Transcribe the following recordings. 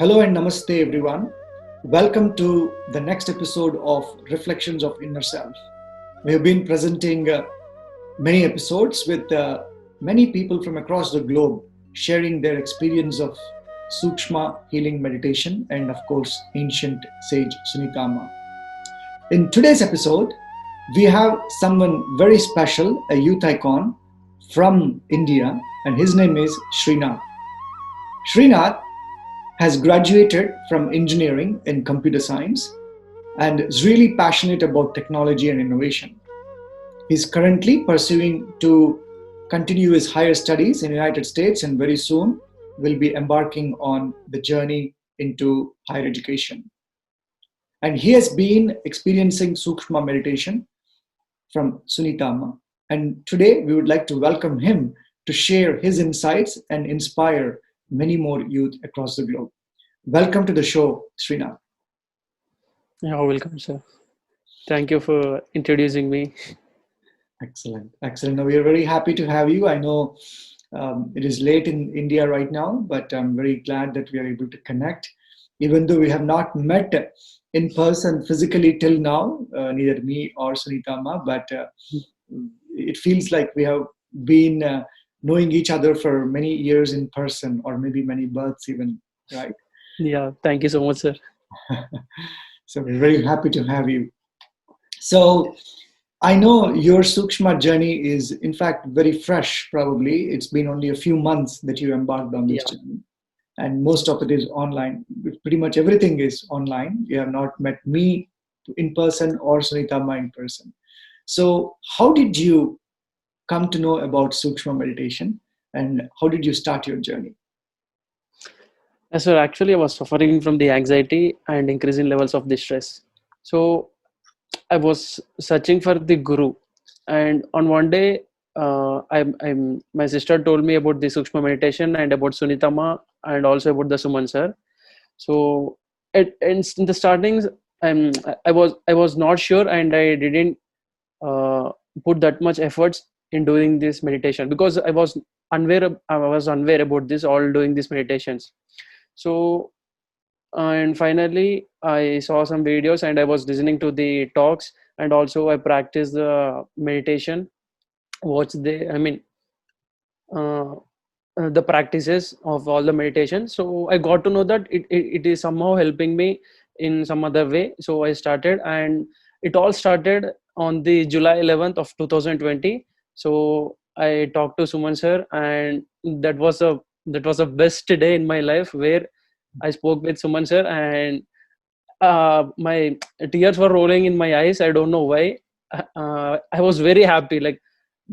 Hello and namaste, everyone. Welcome to the next episode of Reflections of Inner Self. We have been presenting many episodes with many people from across the globe sharing their experience of Sookshma healing meditation and, of course, ancient sage Sunita. In today's episode, we have someone very special, a youth icon from India, and his name is Srinath. Srinath has graduated from engineering in computer science and is really passionate about technology and innovation. He's currently pursuing to continue his higher studies in the United States and very soon will be embarking on the journey into higher education. And he has been experiencing Sookshma meditation from Sunita. And today we would like to welcome him to share his insights and inspire many more youth across the globe. Welcome to the show, Srinath. Yeah, welcome, sir. Thank you for introducing me. Excellent, excellent. Now, we are very happy to have you. I know it is late in India right now, but I'm very glad that we are able to connect. Even though we have not met in person physically till now, neither me or Sunita Ma, but it feels like we have been knowing each other for many years in person, or maybe many births even, right? Yeah, thank you so much, sir. So we're very happy to have you. So I know your Sookshma journey is, in fact, very fresh, probably. It's been only a few months that you embarked on this Yeah, journey, and most of it is online. Pretty much everything is online. You have not met me in person or Sunita Ma in person. So, how did you come to know about Sookshma meditation, and how did you start your journey? sir. Actually, I was suffering from the anxiety and increasing levels of the stress. So I was searching for the guru, and on one day, my sister told me about the Sukshma meditation and about Sunitama and also about the Suman sir. So in the startings, I was not sure, and I didn't uh, put that much efforts in doing this meditation because I was unaware about this all doing these meditations. So and finally I saw some videos and I was listening to the talks, and also I practiced the meditation, watch the uh, the practices of all the meditation. So I got to know that it is somehow helping me in some other way. So I started, and it all started on the July 11th of 2020. So I talked to Suman sir, and that was a best day in my life, where I spoke with Suman sir, and my tears were rolling in my eyes. I don't know why. I was very happy. Like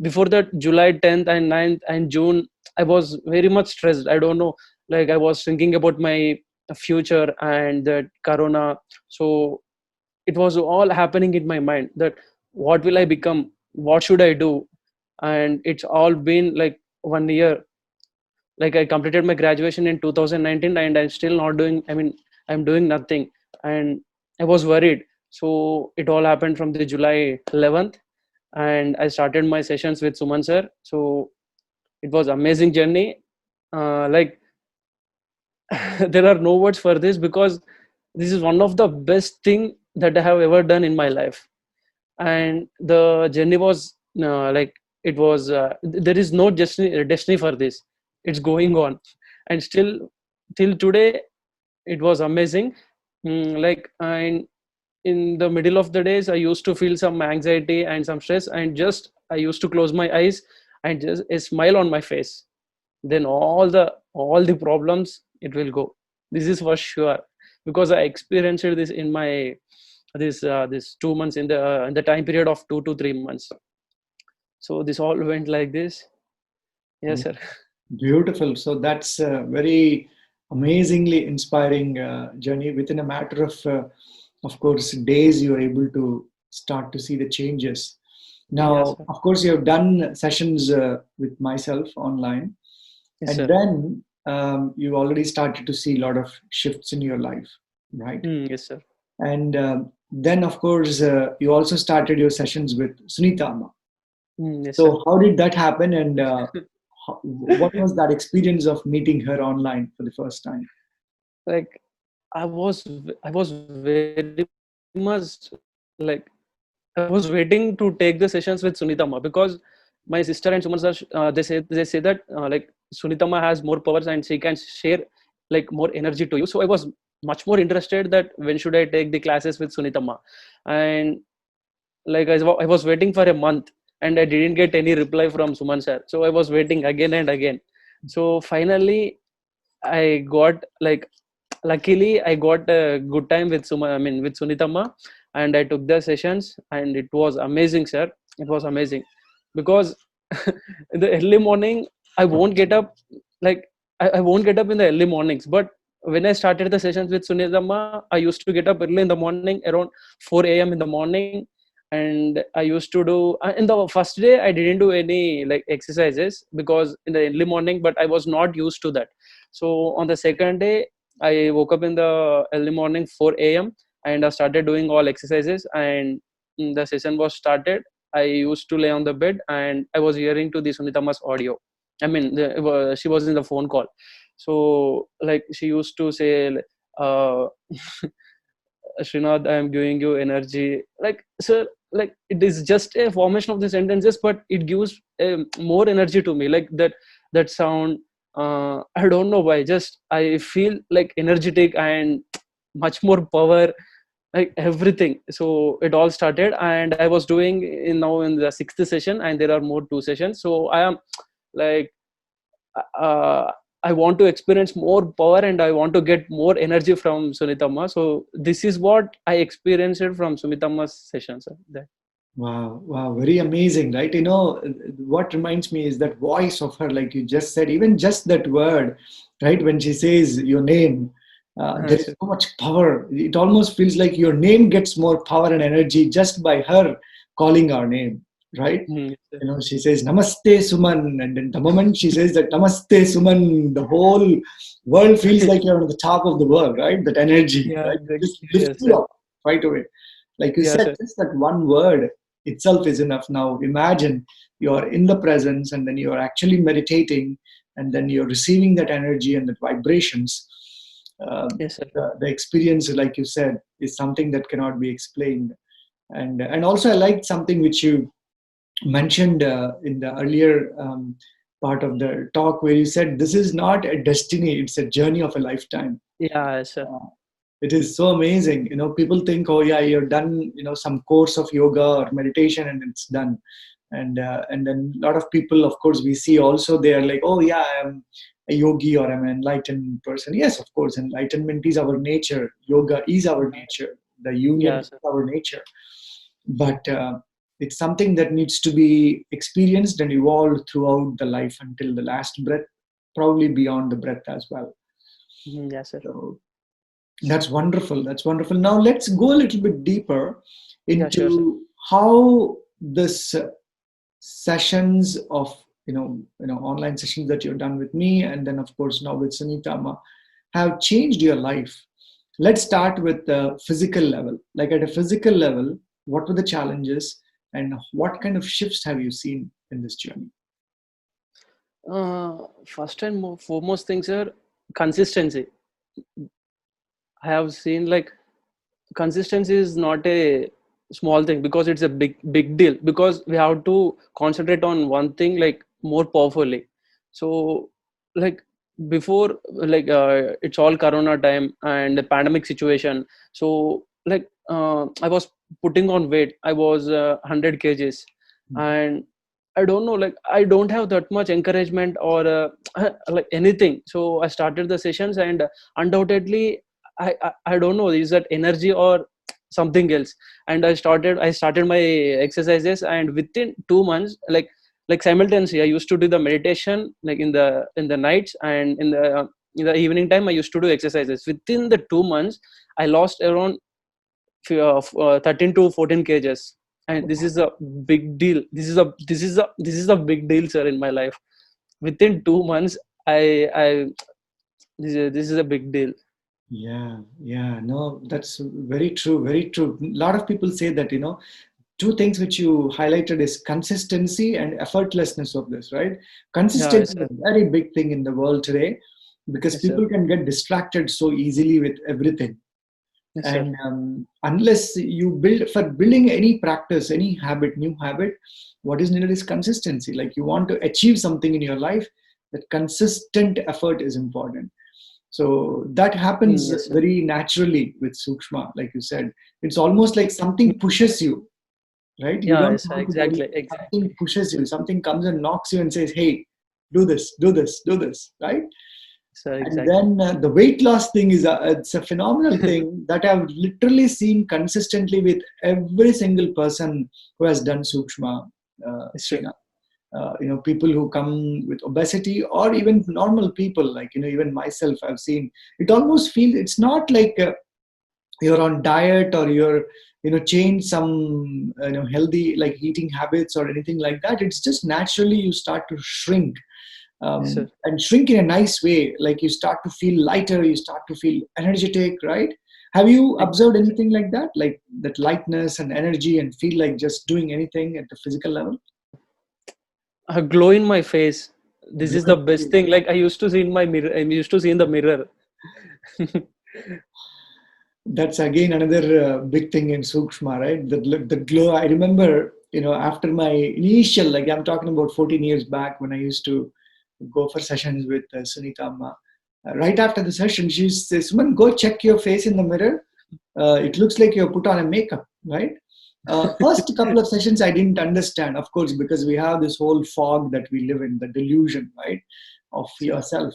before that, July 10th and 9th and June, I was very much stressed. I don't know. Like I was thinking about my future and that Corona. So it was all happening in my mind, that what will I become? What should I do? And it's all been like 1 year. Like I completed my graduation in 2019, and I'm still not doing, I'm doing nothing. And I was worried. So it all happened from the July 11th, and I started my sessions with Suman sir. So it was amazing journey. Like there are no words for this, because this is one of the best thing that I have ever done in my life. And the journey was like it was there is no destiny for this. It's going on, and still till today it was amazing. Like, and in the middle of the days I used to feel some anxiety and some stress, and just I used to close my eyes and just a smile on my face, then all the problems it will go. This is for sure, because I experienced this in my this 2 months, in the time period of 2 to 3 months. So this all went like this. Yes, sir. Beautiful. So that's a very amazingly inspiring journey. Within a matter of course, days, you are able to start to see the changes. Yes, Now, sir. of course, you have done sessions with myself online, Yes, and sir. then you already started to see a lot of shifts in your life, right? Yes, sir. And then, of course, you also started your sessions with Sunita. Yes, sir. So, how did that happen, and what was that experience of meeting her online for the first time? Like I was very much like I was waiting to take the sessions with Sunitama, because my sister and Suman sir, they say that like Sunitama has more powers and she can share like more energy to you. So I was much more interested that when should I take the classes with Sunitama, and like I was waiting for a month and I didn't get any reply from Suman sir. So I was waiting again and again. So finally I got like luckily I got a good time with with Sunitama, and I took the sessions and it was amazing, sir. It was amazing because in the early morning I won't get up like I won't get up in the early mornings, but when I started the sessions with Sunitama, I used to get up early in the morning around 4 a.m. in the morning, and I used to do in the first day I didn't do any like exercises because in the early morning, but I was not used to that. So on the second day I woke up in the early morning 4 a.m. and I started doing all exercises, and the session was started. I used to lay on the bed and I was hearing to the Sunitama's audio. She was in the phone call. So like she used to say, uh, Srinath, I am giving you energy. Like, sir, like it is just a formation of the sentences, but it gives more energy to me. Like that sound. I don't know why. Just I feel like energetic and much more power, like everything. So it all started, and I was doing now in the sixth session, and there are more two sessions. So I am like uh, I want to experience more power and I want to get more energy from Sunitama. So this is what I experienced from Sunitama's sessions. That Wow, wow, very amazing, right? What reminds me is that voice of her, like you just said, even just that word, right? When she says your name, there is Sir. so much power. It almost feels like your name gets more power and energy just by her calling our name, right? Yes, sir. She says Namaste Suman, and then the moment she says that Namaste Suman, the whole world feels like you're on the top of the world, right? That energy, Yeah, right? Just exactly. lifts Yes, you sir. up right away. Like you Yeah, said, sir. just that one word itself is enough. Now imagine you're in the presence and then you're actually meditating and then you're receiving that energy and that vibrations. Yes, sir. The experience, like you said, is something that cannot be explained. And also I liked something which you mentioned in the earlier part of the talk where you said this is not a destiny, it's a journey of a lifetime. Yeah, yes, sir. uh, it is so amazing. People think, oh yeah, you're done, some course of yoga or meditation and it's done. And then a lot of people, of course, we see also they are like, oh yeah, I'm a yogi or I'm an enlightened person. Yes, of course, enlightenment is our nature. Yoga is our nature. The union Yeah, is sir. our nature. But it's something that needs to be experienced and evolved throughout the life until the last breath, probably beyond the breath as well. Yeah, sir. So that's wonderful. That's wonderful. Now let's go a little bit deeper Yeah, sure, sir. into how this sessions of online sessions that you've done with me, and then of course now with Sunitama, have changed your life. Let's start with the physical level. Like at a physical level, what were the challenges, and what kind of shifts have you seen in this journey? First and foremost thing, sir, consistency. I have seen like consistency is not a small thing because it's a big deal, because we have to concentrate on one thing like more powerfully. So like before, like it's all corona time and the pandemic situation. So like I was putting on weight. I was 100 kgs, and I don't know, like I don't have that much encouragement or like anything. So I started the sessions, and undoubtedly I don't know, is that energy or something else. And I started my exercises, and within 2 months, like simultaneously I used to do the meditation like in the nights, and in the evening time I used to do exercises. Within the 2 months I lost around 13 to 14 kgs, and this is a big deal. This is a big deal, sir, in my life. Within 2 months, I this is a big deal. Yeah, yeah, no, that's very true, very true. A lot of people say that, two things which you highlighted is consistency and effortlessness of this, right? Yeah, Consistency is sir. a very big thing in the world today. because Yes, people sir. can get distracted so easily with everything. Yes, sir. And unless you build, for building any practice, any habit, new habit, what is needed is consistency. Like you want to achieve something in your life, that consistent effort is important. So that happens Yes, sir. very naturally with Sookshma, like you said. It's almost like something pushes you, right? You Yeah, don't yes, sir. want to do Exactly. it. Something Exactly. pushes you, something comes and knocks you and says, hey, do this, do this, do this, right? Sir, And exactly. then the weight loss thing is it's a phenomenal thing that I've literally seen consistently with every single person who has done Sukshma, Yes, sir. Srinath. People who come with obesity, or even normal people, like, even myself, I've seen it almost feels it's not like you're on diet, or you're change some healthy like eating habits or anything like that. It's just naturally you start to shrink, Yes, sir. and shrink in a nice way. Like you start to feel lighter, you start to feel energetic, right? Have you observed Exactly, sir. anything like that, like that lightness and energy, and feel like just doing anything at the physical level? A glow in my face. This is the Glowing best face. thing. Like I used to see in my mirror. I used to see in the mirror. That's again another big thing in Sukshma, right? The glow. I remember, after my initial, like I'm talking about 14 years back, when I used to go for sessions with Sunita amma. Right after the session, she says, "Man, go check your face in the mirror. It looks like you put on a makeup, right?" First couple of sessions, I didn't understand, of course, because we have this whole fog that we live in, the delusion, right, of Sir. yourself.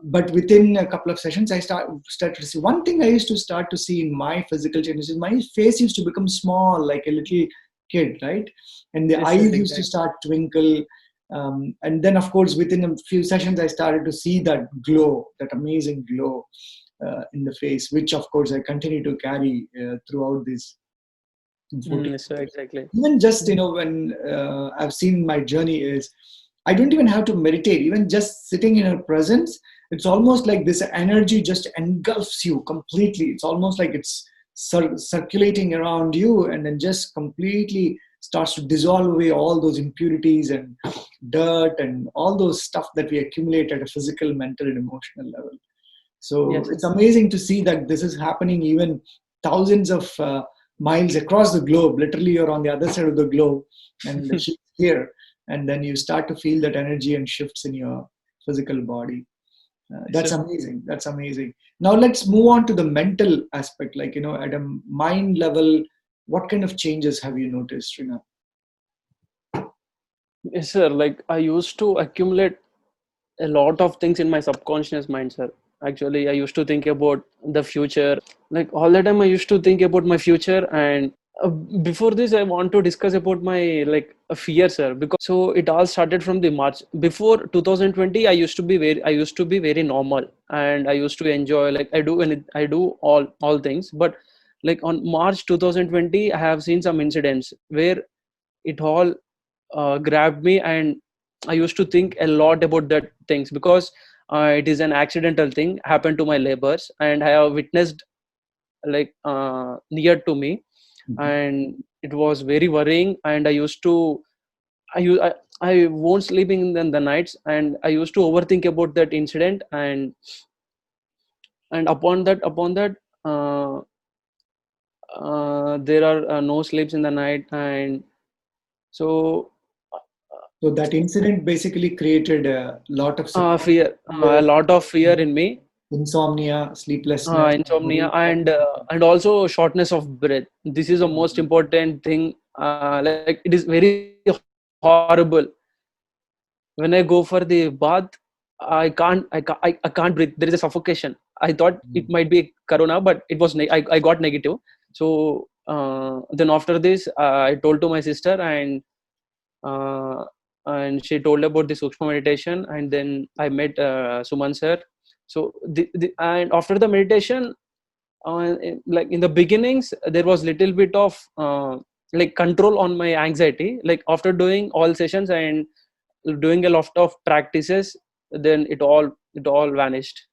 But within a couple of sessions, I started to see one thing. I used to start to see in my physical changes. My face used to become small, like a little kid, right, and the Yes, sir. eyes used to Exactly. start twinkle. And then, of course, within a few sessions, I started to see that glow, that amazing glow in the face, which, of course, I continue to carry throughout these 14 Yes, sir. years. Exactly. Even just, when I've seen my journey is, I don't even have to meditate. Even just sitting in her presence, it's almost like this energy just engulfs you completely. It's almost like it's circulating around you, and then just completely starts to dissolve away all those impurities and dirt and all those stuff that we accumulate at a physical, mental, and emotional level. So Yes, sir. it's amazing to see that this is happening even thousands of miles across the globe. Literally, you're on the other side of the globe, and she's here. And then you start to feel that energy and shifts in your physical body. Yes, That's sir. amazing. That's amazing. Now let's move on to the mental aspect. Like, at a mind level, what kind of changes have you noticed, Srinath? Yes, sir. Like I used to accumulate a lot of things in my subconscious mind, sir. Actually, I used to think about the future. Like all the time, I used to think about my future. And uh, before this, I want to discuss about my like a fear, sir. Because so it all started from the March before 2020. I used to be very normal, and I used to enjoy like I do all things. But like on March 2020, I have seen some incidents where it all grabbed me, and I used to think a lot about that things because it is an accidental thing happened to my labors, and I have witnessed like near to me, Mhm. and it was very worrying. And I used to I won't sleeping in the nights, and I used to overthink about that incident. And upon that uh, there are no sleeps in the night. And so So that incident basically created a lot of subconscious fear a fear, lot of fear in me, insomnia, sleeplessness, insomnia, worry. and also shortness of breath. This is the most important thing. Like it is very horrible. When I go for the bath, I can't breathe. There is a suffocation. I thought it might be corona, but I got negative. So then after this, I told to my sister, uh, and she told about the Sookshma meditation. And then I met Suman sir. So and after the meditation, like in the beginnings, there was little bit of like control on my anxiety. Like after doing all sessions and doing a lot of practices, then it all vanished.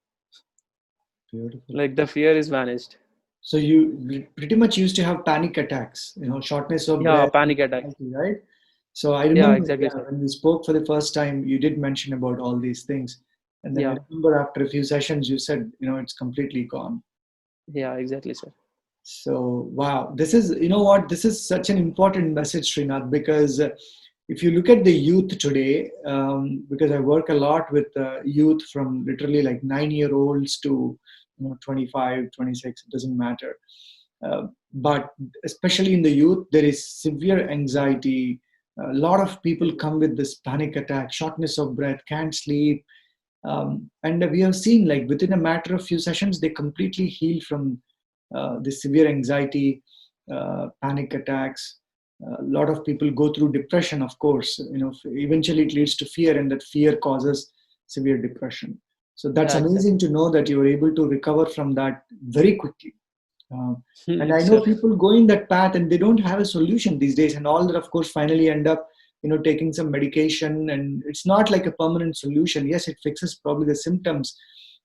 Beautiful. Like the fear is vanished. So you pretty much used to have panic attacks, shortness of Yeah, breath, panic attack. right? So I Yeah, remember, exactly, yeah, sir. when we spoke for the first time, you did mention about all these things. And then I Yeah, remember after a few sessions, you said, it's completely gone. yeah, exactly, sir. So, wow, this is, what, this is such an important message, Srinath, because if you look at the youth today, because I work a lot with youth from literally like 9-year-olds to 25, 26, it doesn't matter. But especially in the youth, there is severe anxiety. A lot of people come with this panic attack, shortness of breath, can't sleep. And we have seen, like, within a matter of few sessions, they completely heal from the severe anxiety, panic attacks. A lot of people go through depression, of course. Eventually it leads to fear, and that fear causes severe depression. So that's Yeah, amazing exactly. to know that you were able to recover from that very quickly. Uh, and I know Sir. people going that path and they don't have a solution these days, and all that, of course, finally end up, taking some medication, and it's not like a permanent solution. Yes, it fixes probably the symptoms,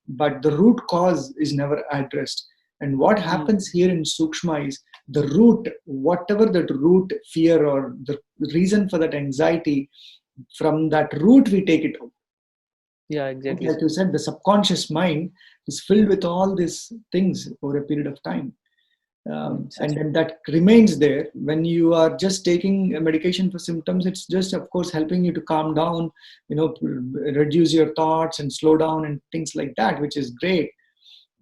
but the root cause is never addressed. And what happens Mm. here in Sookshma is the root, whatever that root fear or the reason for that anxiety, from that root we take it out. Yeah, exactly, Like sir. you said, the subconscious mind is filled with all these things over a period of time. Sir. And then that remains there. When you are just taking a medication for symptoms, it's just, of course, helping you to calm down, reduce your thoughts and slow down and things like that, which is great.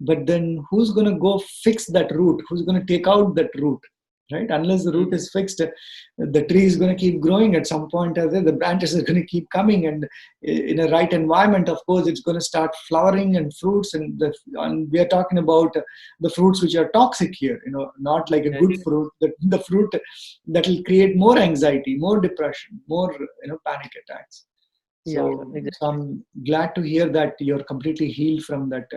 But then who's going to go fix that root? Who's going to take out that root? Right? Unless the root Mm. is fixed, the tree is going to keep growing at some point. The branches are going to keep coming, and in a right environment, of course, it's going to start flowering and fruits. And we are talking about the fruits which are toxic here. Not like a Yeah, good fruit. The fruit that will create more anxiety, more depression, more panic attacks. yeah, So, so exactly. I'm glad to hear that you're completely healed from that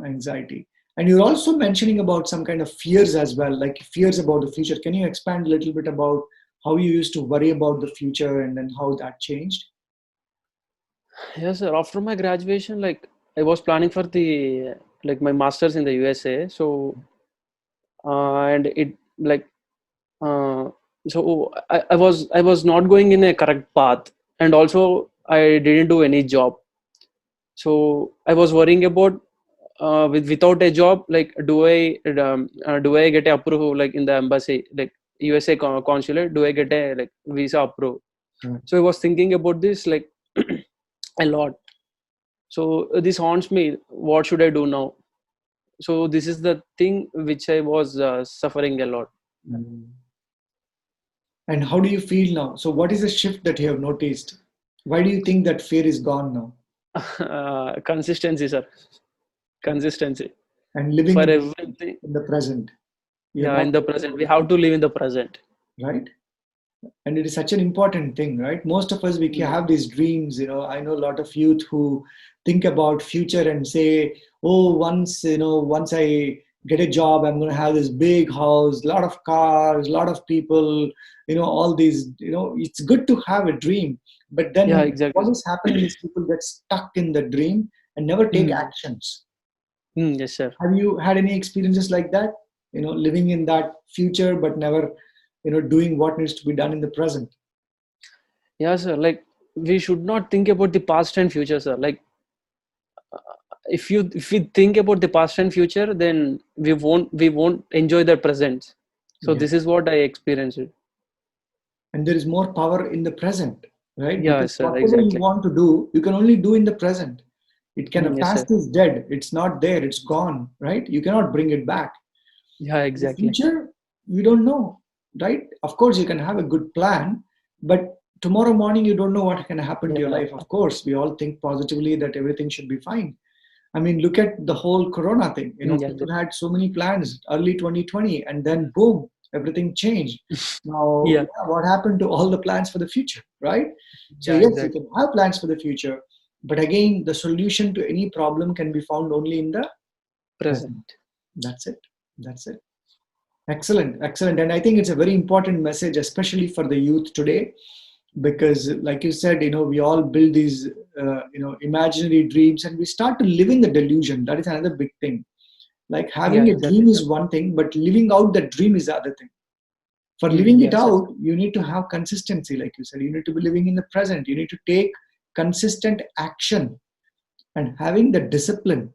anxiety. And you're also mentioning about some kind of fears as well, like fears about the future. Can you expand a little bit about how you used to worry about the future and then how that changed? Yes, sir. After my graduation, like I was planning for the like my masters in the USA. So and it like uh, so I was not going in a correct path, and also I didn't do any job. So I was worrying about without a job, like do I get a approval like in the embassy, like USA consulate, do I get a like visa approved? Right. So I was thinking about this like a lot. So this haunts me. What should I do now? So this is the thing which I was suffering a lot. Mm. And how do you feel now? So, what is the shift that you have noticed? Why do you think that fear is gone now? Consistency, sir. Consistency And living for in everything. the present. You're Yeah, not, in the present, we have to live in the present. right? And it is such an important thing, right? Most of us, we Mm. have these dreams. I know a lot of youth who think about future and say, oh, once I get a job, I'm going to have this big house, a lot of cars, a lot of people, all these. It's good to have a dream, but Yeah, then exactly, what sir. is happening is people get stuck in the dream and never take Mm. actions. Yes, sir. Have you had any experiences like that? Living in that future but never doing what needs to be done in the present. Yeah, sir. Like we should not think about the past and future, sir. Like if we think about the past and future, then we won't enjoy the present. So Yeah. this is what I experienced. And there is more power in the present, right? Yeah, Because sir. whatever you Exactly. want to do, you can only do in the present. It can Yes, past sir. is dead. It's not there. It's gone, right? You cannot bring it back. Yeah, The exactly. future, we don't know, right? Of course, you can have a good plan, but tomorrow morning you don't know what can happen to your Yeah. life. Of course, we all think positively that everything should be fine. I mean, look at the whole Corona thing. Yeah, People exactly. had so many plans early 2020, and then boom, everything changed. Now, Yeah. yeah, what happened to all the plans for the future, right? So, Yeah, yes, you exactly. can have plans for the future, but again, the solution to any problem can be found only in the present. Present. That's it. That's it. Excellent, excellent. And I think it's a very important message, especially for the youth today, because, like you said, we all build these, imaginary dreams, and we start to live in the delusion. That is another big thing. Like Yeah, having a exactly, dream sir. is one thing, but living out that dream is the other thing. For living it Yes, sir. out, you need to have consistency, like you said. You need to be living in the present. You need to take consistent action. and having the discipline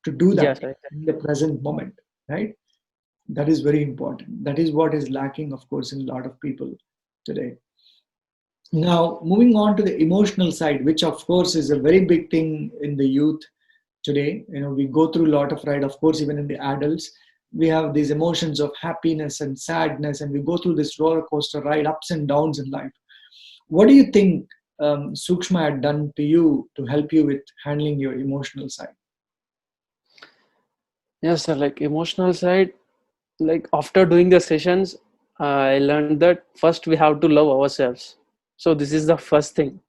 to do that Yes, sir, in the present moment, right? That is very important. That is what is lacking, of course, in a lot of people today. Now, moving on to the emotional side, which of course is a very big thing in the youth today. We go through a lot of ride, of course, even in the adults. We have these emotions of happiness and sadness, and we go through this roller coaster ride, ups and downs in life. What do you think Sukshma had done to you to help you with handling your emotional side? yes, sir. Like emotional side, like after doing the sessions, I learned that first we have to love ourselves. So this is the first thing.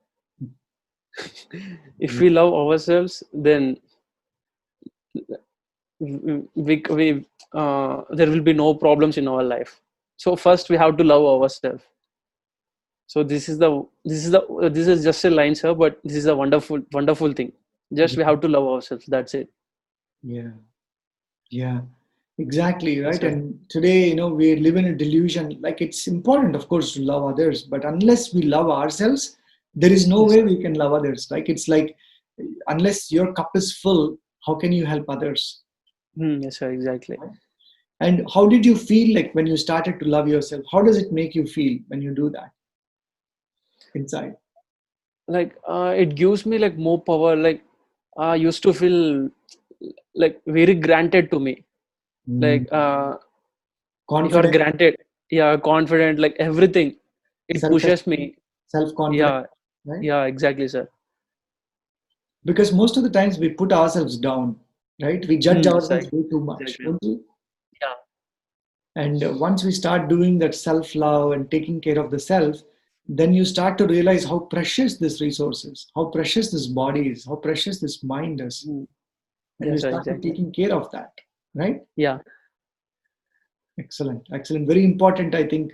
If Yeah. we love ourselves, then we there will be no problems in our life. So first we have to love ourselves. So this is just a line, sir, but this is a wonderful thing. Just we have to love ourselves. That's it. Yeah. Yeah. Exactly, Yes, right. sir. And today, we live in a delusion. Like, it's important, of course, to love others, but unless we love ourselves, there is no Yes, way sir. we can love others. Like, it's like, unless your cup is full, how can you help others? Yes, sir. Exactly. Right? And how did you feel like when you started to love yourself? How does it make you feel when you do that inside? Like it gives me like more power. Like I used to feel like very granted to me. Mm, Like you are confident, granted. Yeah, confident. Like everything. It pushes self-esteem, me. self-confidence, Yeah. right? Yeah. Exactly, sir. Because most of the times we put ourselves down, right? We judge Yes, sir. ourselves way too much, Exactly. don't we? Yeah. And once we start doing that self love and taking care of the self, then you start to realize how precious this resource is, how precious this body is, how precious this mind is. Mm. And you Yes, sir. start to Exactly. taking care of that, right? Yeah. Excellent, excellent. Very important, I think,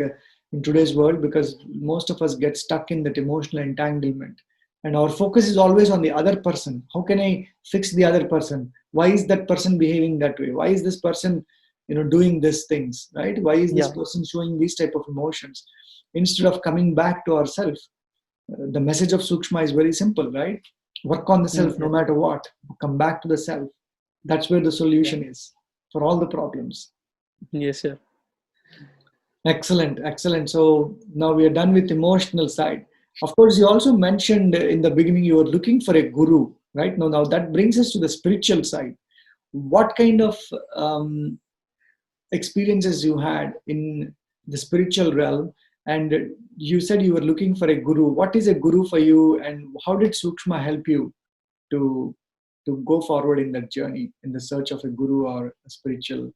in today's world, because most of us get stuck in that emotional entanglement. And our focus is always on the other person. How can I fix the other person? Why is that person behaving that way? Why is this person, doing these things, right? Why is this Yeah. person showing these type of emotions? Instead of coming back to ourselves, the message of Sukshma is very simple, right? Work on the self no Yes. matter what. Come back to the self. That's where the Yeah. solution is for all the problems. Yes, sir. Excellent, excellent. So now we are done with emotional side. Of course, you also mentioned in the beginning you were looking for a guru, right? Now that brings us to the spiritual side. What kind of experiences you had in the spiritual realm? And you said you were looking for a guru. What is a guru for you, and how did Sukshma help you to to go forward in that journey in the search of a guru or a spiritual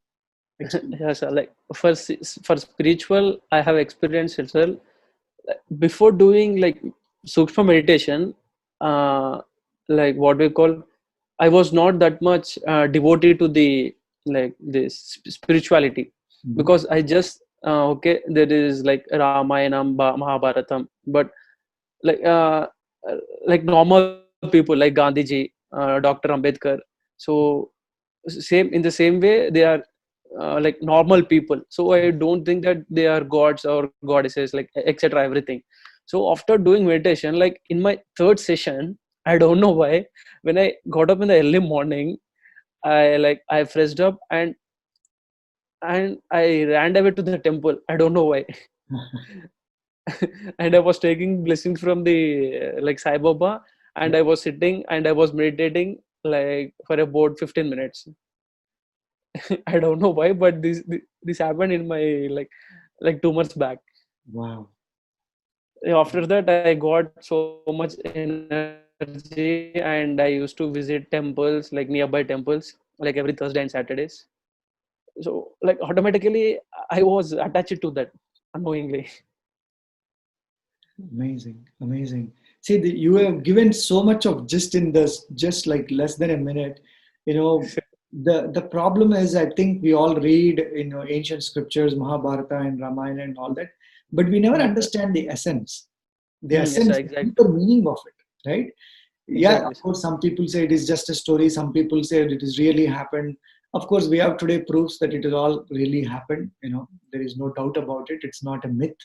experience? Yes, sir. Like for spiritual, I have experienced as well. Before doing like Sookshma meditation, uh, like what we call, I was not that much devoted to the like this spirituality, Mhm. because I just okay, there is like Ramayanam, Mahabharatam, but like like normal people like Gandhiji, Dr. Ambedkar. So same in the same way they are like normal people. So I don't think that they are gods or goddesses, like etc. Everything. So after doing meditation, like in my third session, I don't know why, when I got up in the early morning, I freshed up and I ran away to the temple. I don't know why. And I was taking blessings from the like Sai Baba, and I was sitting and I was meditating like for about 15 minutes. I don't know why, but this happened in my like 2 months back. Wow. After that, I got so much energy, and I used to visit temples, like nearby temples, like every Thursday and Saturdays. So like automatically, I was attached to that unknowingly. Amazing, amazing. See, you have given so much of just in this, just like less than a minute. You know, the problem is, I think we all read, ancient scriptures, Mahabharata and Ramayana and all that, but we never Yes, sir. understand the Yes, sir. essence, the Exactly. deeper meaning of it, right? Yeah, Exactly, of sir. course, some people say it is just a story. Some people say it is really happened. Of course, we have today proofs that it is all really happened. There is no doubt about it. It's not a myth.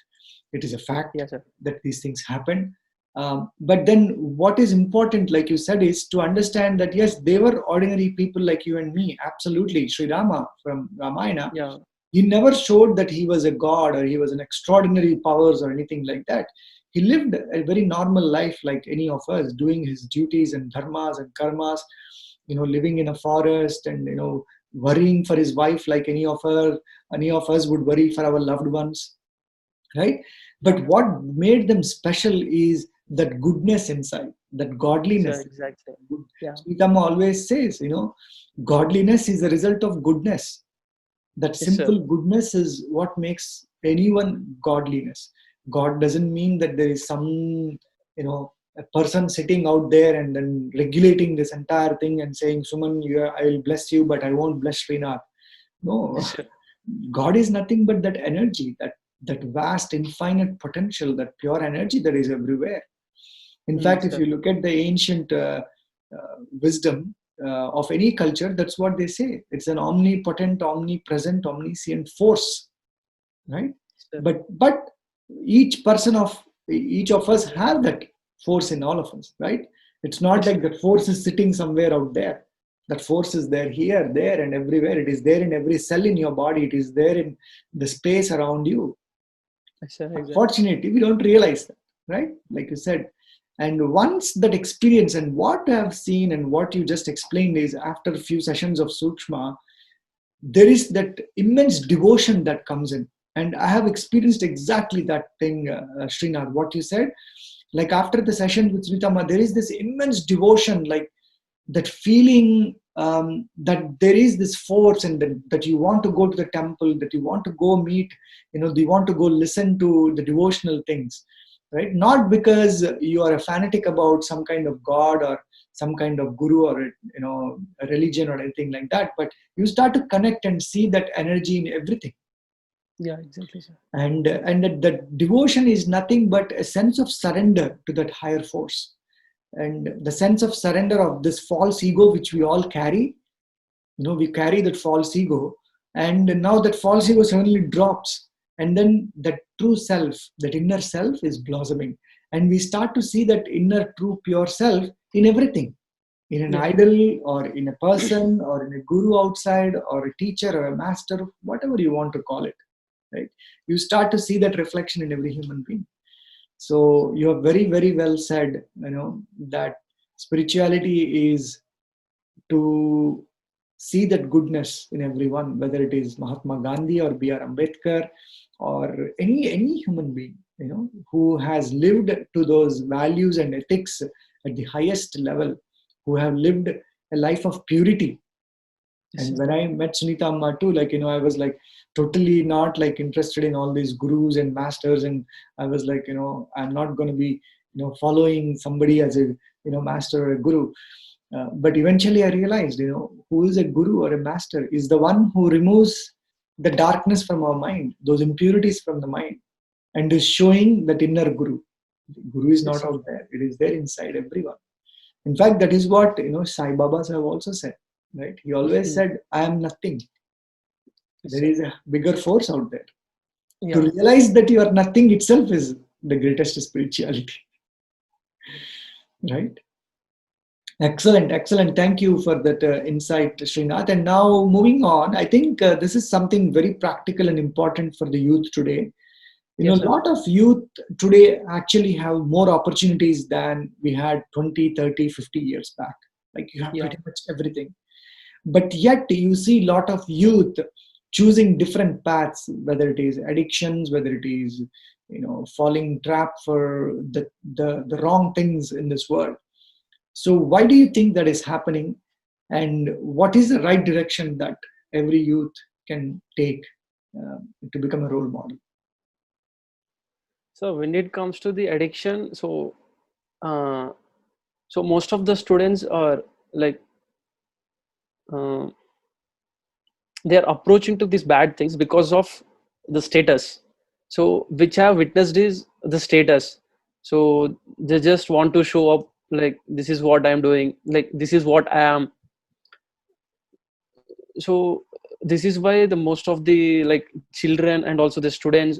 It is a fact Yes, sir. that these things happen. But then what is important, like you said, is to understand that yes, they were ordinary people like you and me. Absolutely. Sri Rama from Ramayana, Yeah. he never showed that he was a god or he was an extraordinary powers or anything like that. He lived a very normal life like any of us, doing his duties and dharmas and karmas, living in a forest and, worrying for his wife like any of us would worry for our loved ones, right? But what made them special is that goodness inside, that So godliness. exactly. Yeah. Sritama always says, godliness is a result of goodness. That Yes, sir. simple goodness is what makes anyone godliness. God doesn't mean that there is some, a person sitting out there and then regulating this entire thing and saying, Suman, I will bless you, but I won't bless Srinath. No, Yes, sir. God is nothing but that energy, that vast, infinite potential, that pure energy that is everywhere. In fact, if Sir. you look at the ancient wisdom of any culture, that's what they say. It's an omnipotent, omnipresent, omniscient force, right? Sir. But each of us have that force in all of us, right? It's not Yes, like sir. that force is sitting somewhere out there. That force is there, here, there, and everywhere. It is there in every cell in your body. It is there in the space around you. Yes, sir. Exactly. Unfortunately, we don't realize that, right? Like you said. And once that experience, and what I've seen and what you just explained is, after a few sessions of Sookshma, there is that immense devotion that comes in. And I have experienced exactly that thing, Srinath, what you said. Like after the session with Sunita, there is this immense devotion, like that feeling, that there is this force, and that you want to go to the temple, that you want to go meet, you want to go listen to the devotional things, right? Not because you are a fanatic about some kind of god or some kind of guru or a religion or anything like that, but you start to connect and see that energy in everything. Yeah, exactly, sir. And that devotion is nothing but a sense of surrender to that higher force, and the sense of surrender of this false ego which we all carry. We carry that false ego, and now that false ego suddenly drops, and then that true self, that inner self, is blossoming, and we start to see that inner true pure self in everything, in an Yeah. idol or in a person or in a guru outside or a teacher or a master, whatever you want to call it, right? You start to see that reflection in every human being. So you have very, very well said, that spirituality is to see that goodness in everyone, whether it is Mahatma Gandhi or B.R. Ambedkar or any human being, who has lived to those values and ethics at the highest level, who have lived a life of purity. Yes, And sir. when I met Sunita Amma too, like, I was like totally not like interested in all these gurus and masters. And I was like, I'm not going to be, following somebody as a, master or a guru. But eventually I realized, who is a guru or a master is the one who removes the darkness from our mind, those impurities from the mind, and is showing that inner guru. Guru is Yes, not sir. out there. It is there inside everyone. In fact, that is what, Sai Babas have also said, right? He always said, I am nothing. Yes, There sir. is a bigger force out there. To Yeah. realize that you are nothing itself is the greatest spirituality, right? Excellent, excellent. Thank you for that insight, Srinath. And now moving on, I think this is something very practical and important for the youth today. A Yes, sir. lot of youth today actually have more opportunities than we had 20, 30, 50 years back. Like you have Yeah. pretty much everything. But yet you see a lot of youth choosing different paths, whether it is addictions, whether it is, falling trap for the wrong things in this world. So why do you think that is happening, and what is the right direction that every youth can take to become a role model? So when it comes to the addiction, uh, so most of the students are like, uh, they are approaching to these bad things because of the status. So which I have witnessed is the status. So they just want to show up, like this is what I am doing, like this is what I am. So this is why the most of the like children and also the students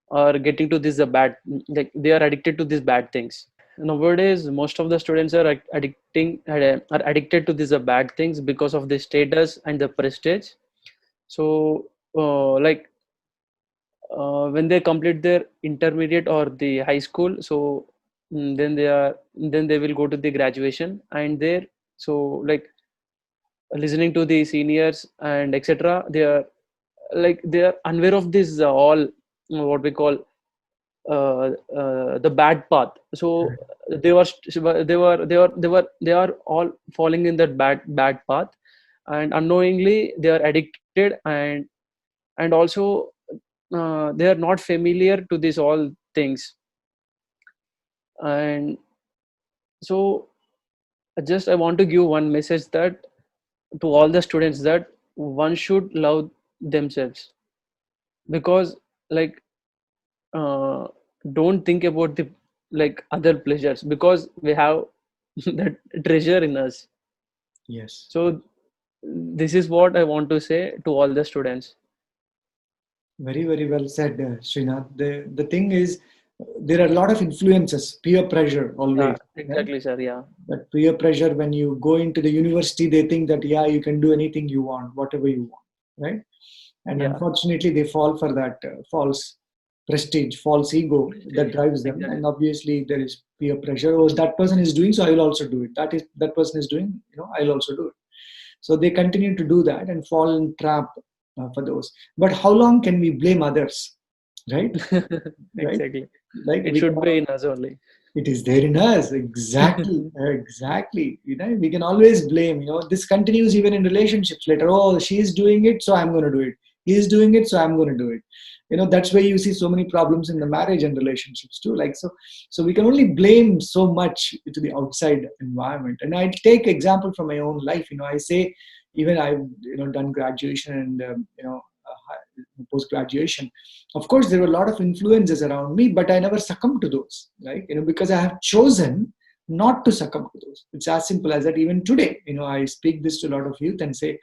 are getting to this the bad, like they are addicted to these bad things. nowadays most of the students are are addicted to these bad things because of the status and the prestige. So like when they complete their intermediate or the high school, so then they will go to the graduation, and there, so like listening to the seniors and etc., they are unaware of this all what we call the bad path. So they are all falling in that bad path, and unknowingly they are addicted, and also they are not familiar to these all things. And so just I want to give one message that to all the students, that one should love themselves, because like uh, don't think about the like other pleasures, because we have that treasure in us. Yes. So this is what I want to say to all the students. Very, very well said, Srinath. The thing is, there are a lot of influences, peer pressure Yeah, always, right? exactly, sir. Yeah, That peer pressure, when you go into the university, they think that, yeah, you can do anything you want, whatever you want, right? And yeah, unfortunately, they fall for that false prestige, false ego that prestige. drives them. Exactly. And obviously, there is peer pressure. Oh, that person is doing, so I will also do it. That person is doing, I'll also do it. So they continue to do that and fall in trap for those. But how long can we blame others, right? Right? Exactly. Like It we should cannot. be in us only. It is there in us, exactly, exactly. We can always blame. This continues even in relationships later. Oh, she's doing it, so I'm going to do it. He's doing it, so I'm going to do it. That's why you see so many problems in the marriage and relationships too. Like so we can only blame so much to the outside environment. And I take example from my own life. I say, even I've done graduation and post graduation. Of course, there were a lot of influences around me, but I never succumbed to those, right? Because I have chosen not to succumb to those. It's as simple as that. Even today, I speak this to a lot of youth and say,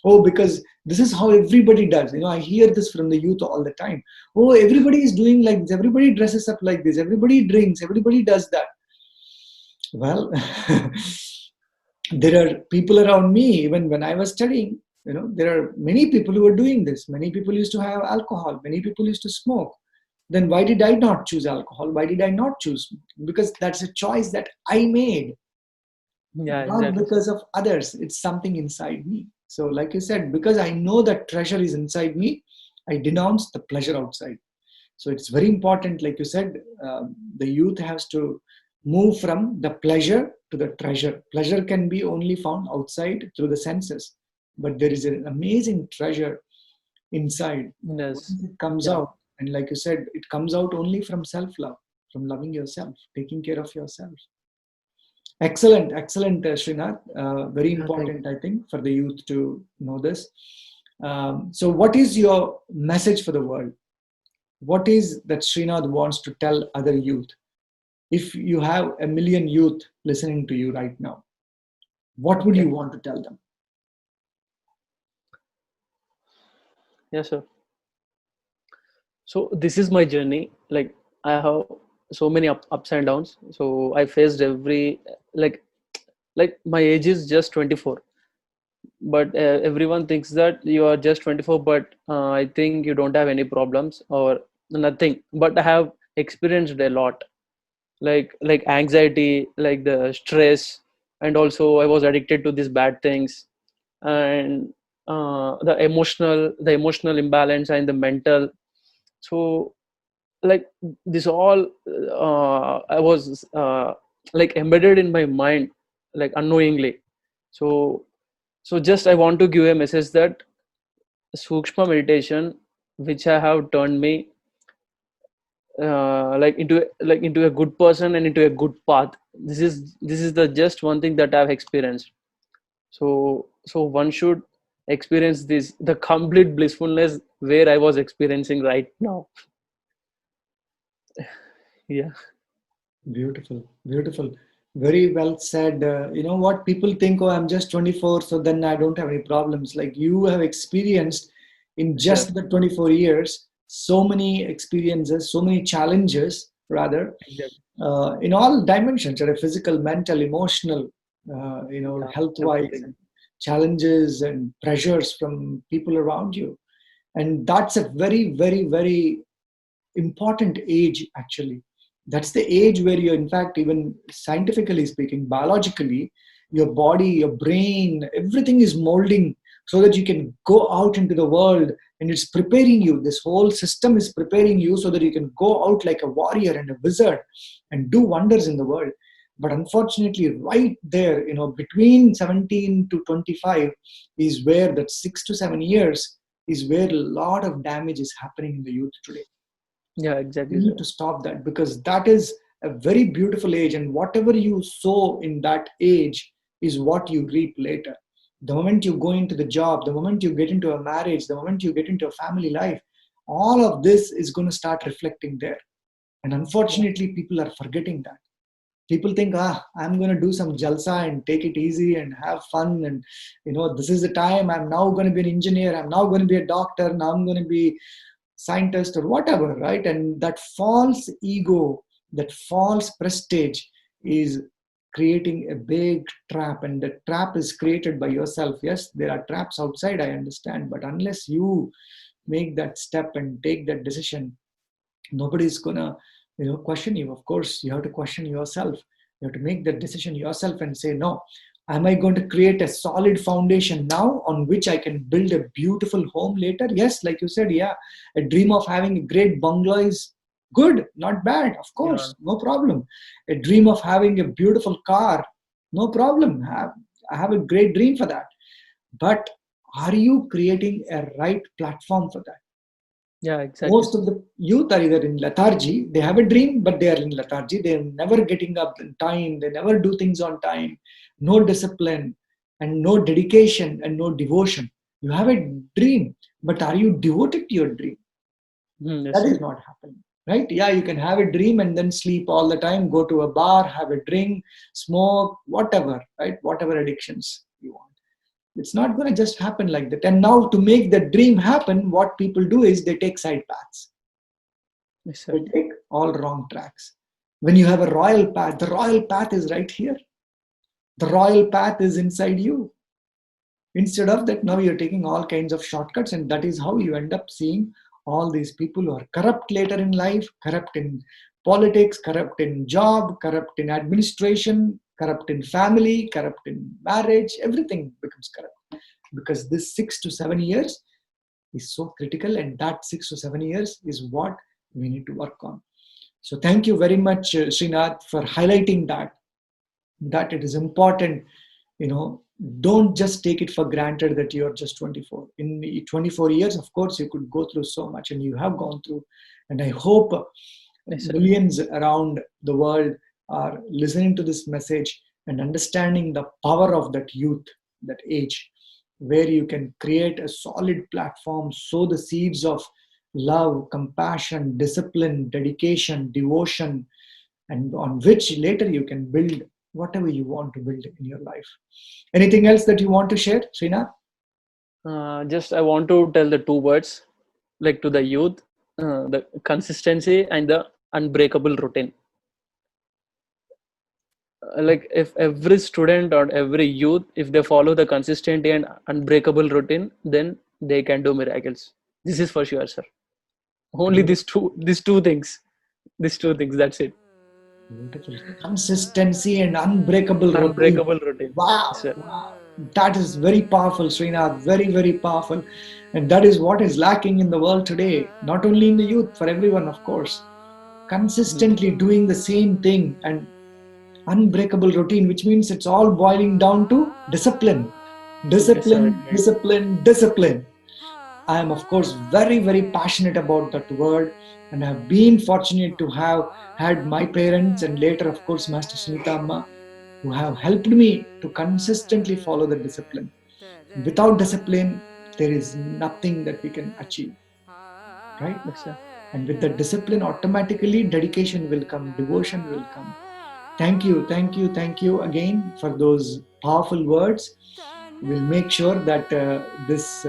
oh, because this is how everybody does. I hear this from the youth all the time. Oh, everybody is doing like this, everybody dresses up like this, everybody drinks, everybody does that. Well, there are people around me. Even when I was studying, there are many people who are doing this. Many people used to have alcohol, many people used to smoke. Then why did I not choose alcohol? Why did I not choose smoke? Because that's a choice that I made, Yeah, not exactly, sir. because of others. It's something inside me. So like you said, because I know that treasure is inside me, I denounce the pleasure outside. So it's very important, like you said, the youth has to move from the pleasure to the treasure. Pleasure can be only found outside through the senses, but there is an amazing treasure inside. Yes. Once it comes Yeah. out, and like you said, it comes out only from self love, from loving yourself, taking care of yourself. Excellent, excellent, Srinath. Very Yeah, thank important, I think, for the youth to know this. So, what is your message for the world? What is that Srinath wants to tell other youth? If you have a million youth listening to you right now, what you. would you Okay. want to tell them? Yes, sir. So this is my journey. Like I have so many ups and downs. So I faced every like like my age is just 24, but everyone thinks that you are just 24, but I think you don't have any problems or nothing. But I have experienced a lot, like anxiety, like the stress, and also I was addicted to these bad things, and the emotional imbalance and the mental. So like this all I was like embedded in my mind, like unknowingly. So just I want to give a message that Sookshma meditation, which I have turned me like into a good person and into a good path. This is the just one thing that I've experienced. So one should experience this, the complete blissfulness where I was experiencing right now. Yeah. Beautiful, beautiful. Very well said. You know what? People think, oh, I'm just 24, so then I don't have any problems. Like you have experienced in Sure. just the 24 years, so many experiences, so many challenges. rather, Exactly. in all dimensions, physical, mental, emotional, Yeah, health wise, everything. and challenges and pressures from people around you. And that's a very, very, very important age, actually. That's the age where you're, in fact, even scientifically speaking, biologically, your body, your brain, everything is molding so that you can go out into the world, and it's preparing you. This whole system is preparing you so that you can go out like a warrior and a wizard and do wonders in the world. But unfortunately, right there, between 17 to 25 is where that 6 to 7 years is where a lot of damage is happening in the youth today. Yeah, We exactly, need sir. to stop that, because that is a very beautiful age, and whatever you sow in that age is what you reap later. The moment you go into the job, the moment you get into a marriage, the moment you get into a family life, all of this is going to start reflecting there. And Yeah, unfortunately, people are forgetting that. People think, I'm going to do some jalsa and take it easy and have fun, and this is the time. I'm now going to be an engineer, I'm now going to be a doctor, now I'm going to be scientist or whatever, right? And that false ego, that false prestige is creating a big trap, and the trap is created by yourself. Yes, there are traps outside, I understand, but unless you make that step and take that decision, nobody's gonna question you. Of course, you have to question yourself. You have to make that decision yourself and say, no, am I going to create a solid foundation now on which I can build a beautiful home later? Yes, like you said, yeah, a dream of having a great bungalow is good, not bad, of yeah, course, no problem. A dream of having a beautiful car, no problem. I have a great dream for that. But are you creating a right platform for that? yeah, exactly, Most sir. of the youth are either in lethargy. They have a dream, but they are in lethargy. They're never getting up in time. They never do things on time. No discipline and no dedication and no devotion. You have a dream, but are you devoted to your dream? Yes, That sir. is not happening, right? Yeah, you can have a dream and then sleep all the time, go to a bar, have a drink, smoke, whatever, right? Whatever addictions you want. It's not going to just happen like that. And now, to make the dream happen, what people do is they take side paths. Yes, sir. They take all wrong tracks. When you have a royal path, the royal path is right here. The royal path is inside you. Instead of that, now you're taking all kinds of shortcuts, and that is how you end up seeing all these people who are corrupt later in life, corrupt in politics, corrupt in job, corrupt in administration, corrupt in family, corrupt in marriage. Everything becomes corrupt because this 6 to 7 years is so critical, and that 6 to 7 years is what we need to work on. So thank you very much, Srinath, for highlighting that it is important. You know, don't just take it for granted that you're just 24. In the 24 years, of course, you could go through so much, and you have gone through. And I hope Yes, sir. millions around the world are listening to this message and understanding the power of that youth, that age, where you can create a solid platform, sow the seeds of love, compassion, discipline, dedication, devotion, and on which later you can build whatever you want to build in your life. Anything else that you want to share, Srinath? Just I want to tell the two words, like to the youth, the consistency and the unbreakable routine. Like if every student or every youth, if they follow the consistency and unbreakable routine, then they can do miracles. This is for sure, sir. Only Beautiful. these two things, that's it. Beautiful. Consistency and unbreakable routine. Unbreakable routine. Yes, Wow, sir. wow. That is very powerful, Srinath. Very, very powerful. And that is what is lacking in the world today. Not only in the youth, for everyone, of course. Mhm. Consistently doing the same thing and unbreakable routine, which means it's all boiling down to discipline. Yes, sir. Discipline, discipline, discipline. I am, of course, very, very passionate about that word, and have been fortunate to have had my parents and later, of course, Master Sunita Amma, who have helped me to consistently follow the discipline. Without discipline, there is nothing that we can achieve, right? Yes, sir. And with the discipline, automatically dedication will come, devotion will come. Thank you, thank you, thank you again for those powerful words. We'll make sure that this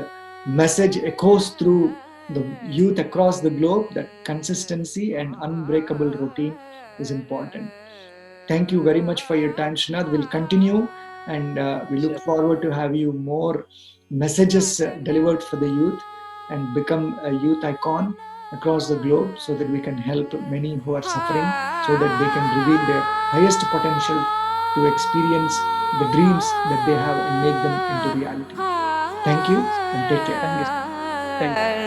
message echoes through the youth across the globe that consistency and unbreakable routine is important. Thank you very much for your time, Srinath. We'll continue, and we look Sure. forward to have you more messages delivered for the youth and become a youth icon across the globe so that we can help many who are suffering so that they can reveal their highest potential to experience the dreams that they have and make them into reality. Thank you and take care. Thank you. Thank you.